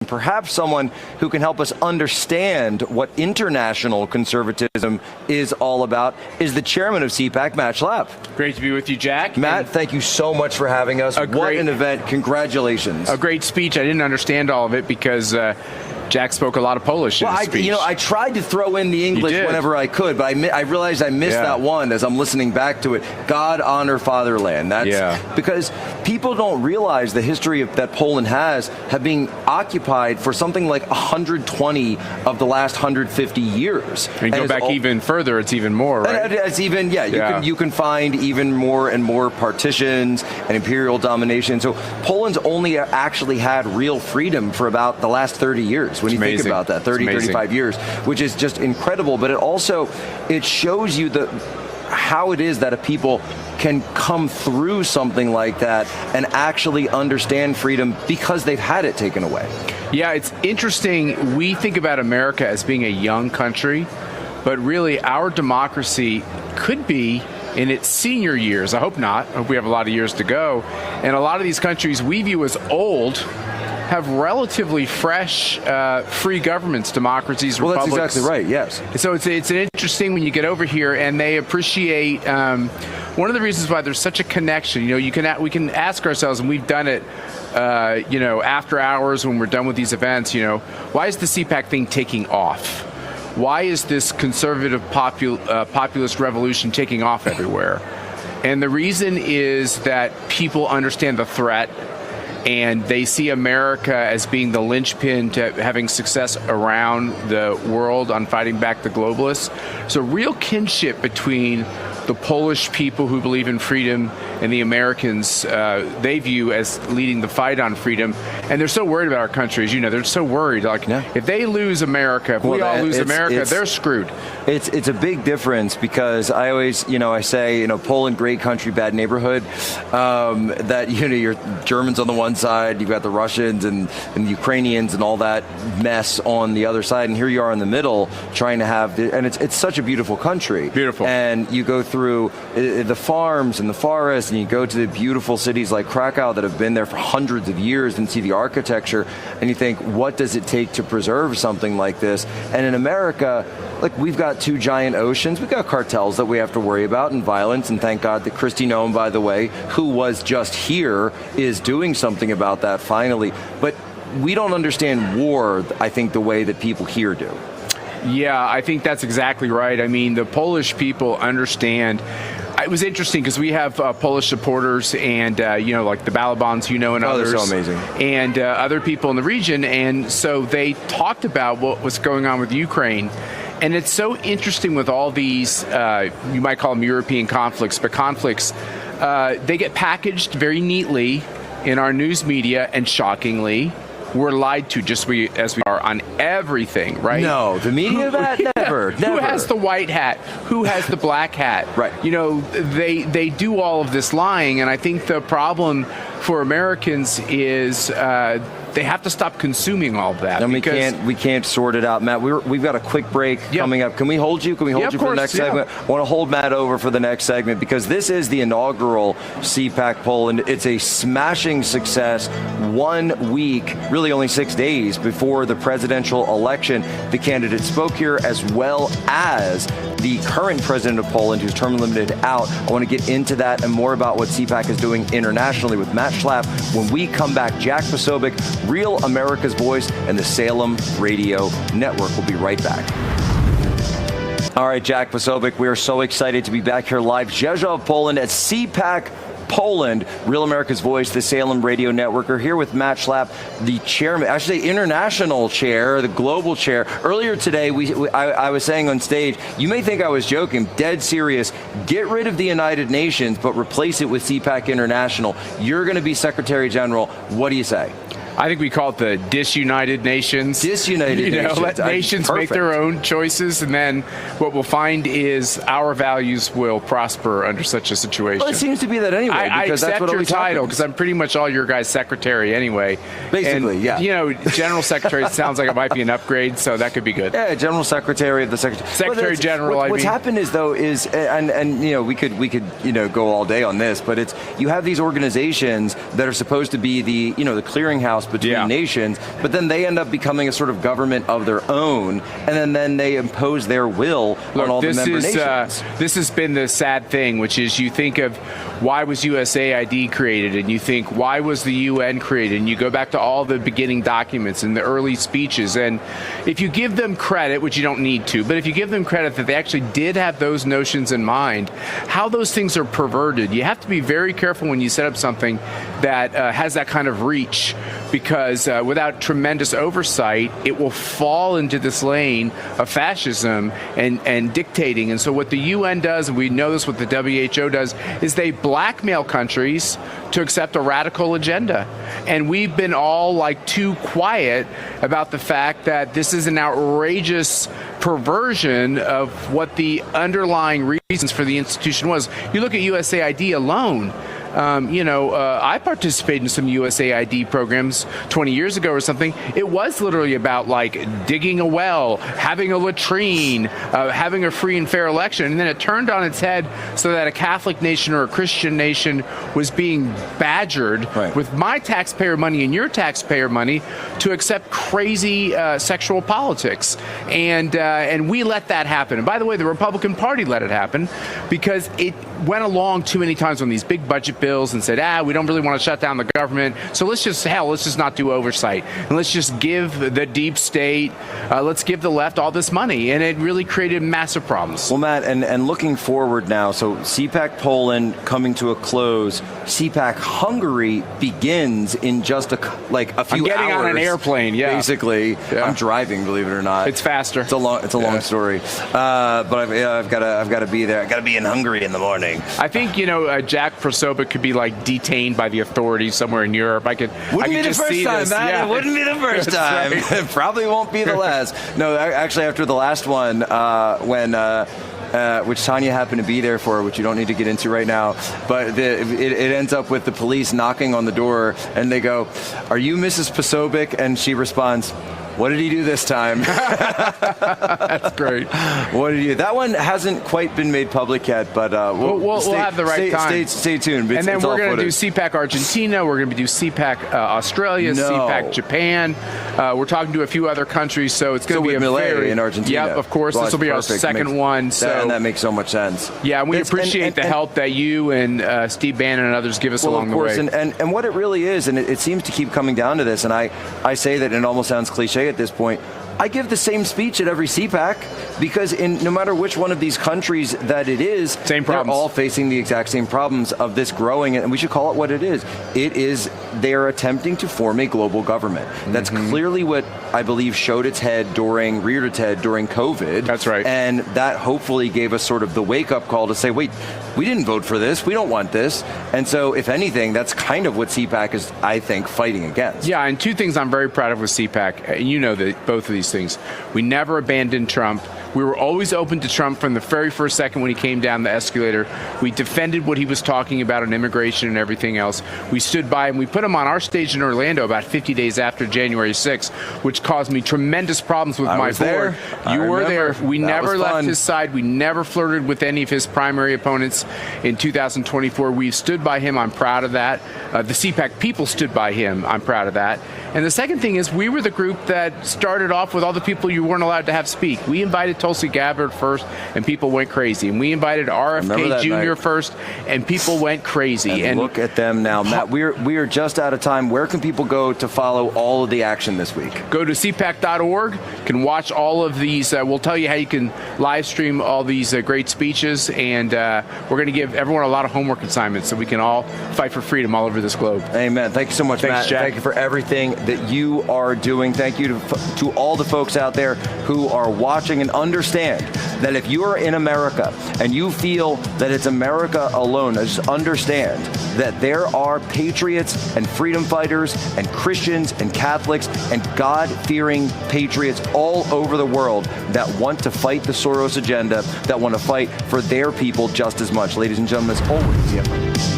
Perhaps someone who can help us understand what international conservatism is all about is the chairman of CPAC, Matt Schlapp. Great to be with you, Jack. Matt, thank you so much for having us. What an event. Congratulations. A great speech. I didn't understand all of it because Jack spoke a lot of Polish in his speech. I tried to throw in the English whenever I could, but I realized I missed that one as I'm listening back to it. God, honor, fatherland. That's because people don't realize the history that Poland have been occupied for something like 120 of the last 150 years. And go back even further, it's even more, right? It's even, you can find even more and more partitions and imperial domination. So Poland's only actually had real freedom for about the last 30 years. When you think about that, 30, 35 years, which is just incredible. But it shows you how it is that a people can come through something like that and actually understand freedom because they've had it taken away. Yeah, it's interesting. We think about America as being a young country, but really our democracy could be in its senior years. I hope not. I hope we have a lot of years to go. And a lot of these countries we view as old have relatively fresh, free governments, democracies, republics. Well, that's exactly right, yes. So it's interesting when you get over here and they appreciate, one of the reasons why there's such a connection, we can ask ourselves, and we've done it, after hours when we're done with these events, why is the CPAC thing taking off? Why is this conservative populist revolution taking off everywhere? And the reason is that people understand the threat, and they see America as being the linchpin to having success around the world on fighting back the globalists. So real kinship between the Polish people who believe in freedom and the Americans they view as leading the fight on freedom. And they're so worried about our country, as you know. They're so worried. If they lose America, if we all lose America, they're screwed. It's a big difference because I always, I say, Poland, great country, bad neighborhood. That, you're Germans on the one side, you've got the Russians and the Ukrainians and all that mess on the other side. And here you are in the middle trying to have, and it's such a beautiful country. Beautiful. And you go through the farms and the forests, and you go to the beautiful cities like Krakow that have been there for hundreds of years and see the architecture, and you think, what does it take to preserve something like this? And in America, we've got two giant oceans, we've got cartels that we have to worry about and violence, and thank God that Kristi Noem, by the way, who was just here, is doing something about that finally. But we don't understand war, I think, the way that people here do. Yeah, I think that's exactly right. I mean, the Polish people understand. It was interesting because we have Polish supporters and, like the Balabans, and others. They're so amazing. And other people in the region. And so they talked about what was going on with Ukraine. And it's so interesting with all these, you might call them European conflicts, but conflicts, they get packaged very neatly in our news media, and shockingly, we're lied to just as we are on everything, right? No, the media never. Who has the white hat? Who has the black hat? Right. They do all of this lying, and I think the problem for Americans is they have to stop consuming all of that. And we can't sort it out, Matt. We've got a quick break coming up. Can we hold you? Can we hold you for the next segment? I want to hold Matt over for the next segment because this is the inaugural CPAC Poland. It's a smashing success. 1 week, really only 6 days before the presidential election. The candidate spoke here, as well as the current president of Poland, who's term limited out. I want to get into that and more about what CPAC is doing internationally with Matt Schlapp when we come back. Jack Posobiec, Real America's Voice, and the Salem Radio Network. We'll be right back. All right, Jack Posobiec, we are so excited to be back here live, Rzeszów, Poland, at CPAC Poland, Real America's Voice, the Salem Radio Network. We're here with Matt Schlapp, the chairman, actually international chair, the global chair. Earlier today, I was saying on stage, you may think I was joking, dead serious, get rid of the United Nations, but replace it with CPAC International. You're going to be Secretary General. What do you say? I think we call it the disunited nations. Disunited nations. Let nations make their own choices, and then what we'll find is our values will prosper under such a situation. Well, it seems to be that anyway. I accept your title because I'm pretty much all your guys' secretary anyway. Basically, and, General Secretary sounds like it might be an upgrade, so that could be good. Yeah, General Secretary of the Secretary. Secretary General. What's happened is we could go all day on this, but you have these organizations that are supposed to be the clearinghouse trade-offs between nations, but then they end up becoming a sort of government of their own, and then they impose their will on all the member nations. This has been the sad thing, which is you think of why was USAID created, and you think why was the UN created, and you go back to all the beginning documents and the early speeches, and if you give them credit, which you don't need to, but if you give them credit that they actually did have those notions in mind, how those things are perverted, you have to be very careful when you set up something that has that kind of reach, because without tremendous oversight, it will fall into this lane of fascism and dictating. And so what the UN does, and we know this, what the WHO does, is they blackmail countries to accept a radical agenda. And we've been all like too quiet about the fact that this is an outrageous perversion of what the underlying reasons for the institution was. You look at USAID alone. I participated in some USAID programs 20 years ago or something. It was literally about like digging a well, having a latrine, having a free and fair election. And then it turned on its head so that a Catholic nation or a Christian nation was being badgered with my taxpayer money and your taxpayer money to accept crazy sexual politics. And we let that happen. And by the way, the Republican Party let it happen because it went along too many times on these big budget bills and said, we don't really want to shut down the government, so let's just not do oversight, and let's just give the deep state, let's give the left all this money, and it really created massive problems. Well, Matt, and looking forward now, so CPAC Poland coming to a close, CPAC Hungary begins in just a few hours. I'm getting on an airplane, basically. Yeah. I'm driving, believe it or not. It's faster. It's a long story, but I've got to be there. I've got to be in Hungary in the morning. I think Jack Posobiec could be like detained by the authorities somewhere in Europe. Wouldn't be the first time, man. Yeah. It wouldn't be the first time. Right. It probably won't be the last. No, actually, after the last one, which Tanya happened to be there for, which you don't need to get into right now, but it ends up with the police knocking on the door, and they go, "Are you Mrs. Posobiec?" And she responds, "What did he do this time?" That's great. What did he do? That one hasn't quite been made public yet, but we'll have the right time. Stay tuned. And then we're going to do CPAC Argentina. We're going to do CPAC Australia, CPAC Japan. We're talking to a few other countries, so it's going to be a very in Argentina. Yep, of course. This will be our second one. And that makes so much sense. Yeah, we appreciate the help that you and Steve Bannon and others give us along the way. And what it really is, and it seems to keep coming down to this, and I say that, and it almost sounds cliche at this point, I give the same speech at every CPAC because no matter which one of these countries that it is, they're all facing the exact same problems of this growing, and we should call it what it is. They're attempting to form a global government. That's clearly what I believe reared its head during COVID. That's right. And that hopefully gave us sort of the wake-up call to say, wait, we didn't vote for this. We don't want this. And so, if anything, that's kind of what CPAC is, I think, fighting against. Yeah, and two things I'm very proud of with CPAC. You know that both of these things. We never abandoned Trump. We were always open to Trump from the very first second when he came down the escalator. We defended what he was talking about on immigration and everything else. We stood by him. We put him on our stage in Orlando about 50 days after January 6th, which caused me tremendous problems with my board. You were there. We never left his side. We never flirted with any of his primary opponents in 2024. We've stood by him. I'm proud of that. The CPAC people stood by him. I'm proud of that. And the second thing is we were the group that started off with all the people you weren't allowed to have speak. We invited Tulsi Gabbard first, and people went crazy. And we invited RFK Jr. first, and people went crazy. And look at them now. Matt, we are just out of time. Where can people go to follow all of the action this week? Go to cpac.org. You can watch all of these. We'll tell you how you can live stream all these great speeches. And we're going to give everyone a lot of homework assignments so we can all fight for freedom all over this globe. Amen. Thank you so much, Matt. Jack. Thank you for everything that you are doing. Thank you to all the folks out there who are watching, and understand that if you are in America and you feel that it's America alone, just understand that there are patriots and freedom fighters and Christians and Catholics and God-fearing patriots all over the world that want to fight the Soros agenda, that want to fight for their people just as much. Ladies and gentlemen, as always,